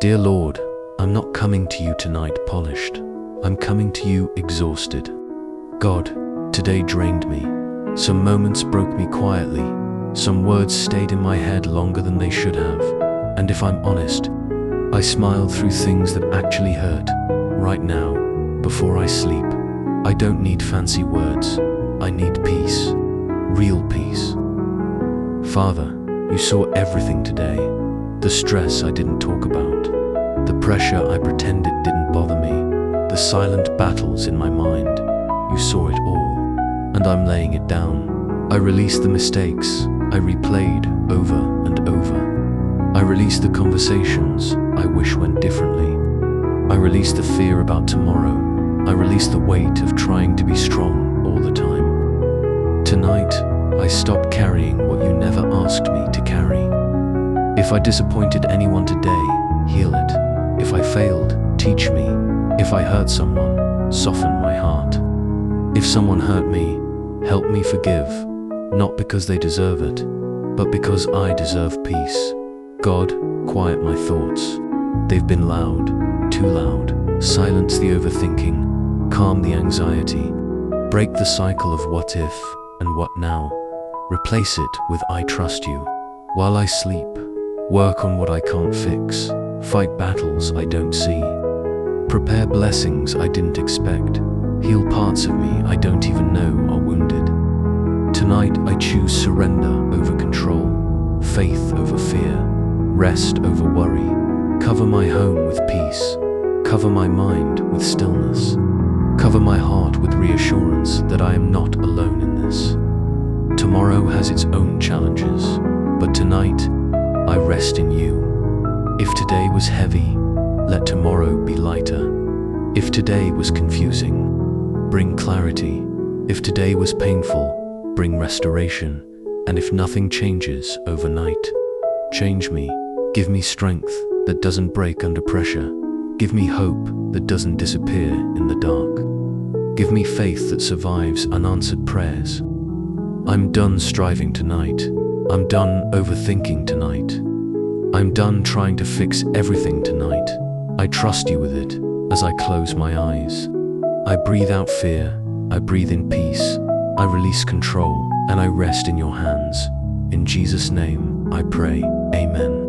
Dear Lord, I'm not coming to you tonight polished. I'm coming to you exhausted. God, today drained me. Some moments broke me quietly. Some words stayed in my head longer than they should have. And if I'm honest, I smiled through things that actually hurt. Right now, before I sleep, I don't need fancy words. I need peace. Real peace. Father, you saw everything today. The stress I didn't talk about. The pressure I pretended didn't bother me. The silent battles in my mind. You saw it all. And I'm laying it down. I released the mistakes I replayed over and over. I released the conversations I wish went differently. I released the fear about tomorrow. I released the weight of trying to be strong all the time. Tonight, I stopped carrying what you never asked me to carry. If I disappointed anyone today, heal it. If I failed, teach me. If I hurt someone, soften my heart. If someone hurt me, help me forgive. Not because they deserve it, but because I deserve peace. God, quiet my thoughts. They've been loud, too loud. Silence the overthinking. Calm the anxiety. Break the cycle of what if and what now. Replace it with I trust you. While I sleep, work on what I can't fix. Fight battles I don't see. Prepare blessings I didn't expect. Heal parts of me I don't even know are wounded. Tonight I choose surrender over control, faith over fear, rest over worry. Cover my home with peace. Cover my mind with stillness. Cover my heart with reassurance that I am not alone in this. Tomorrow has its own challenges, but tonight I rest in you. If today was heavy, let tomorrow be lighter. If today was confusing, bring clarity. If today was painful, bring restoration. And if nothing changes overnight, change me. Give me strength that doesn't break under pressure. Give me hope that doesn't disappear in the dark. Give me faith that survives unanswered prayers. I'm done striving tonight. I'm done overthinking tonight. I'm done trying to fix everything tonight. I trust you with it as I close my eyes. I breathe out fear. I breathe in peace. I release control and I rest in your hands. In Jesus' name, I pray. Amen.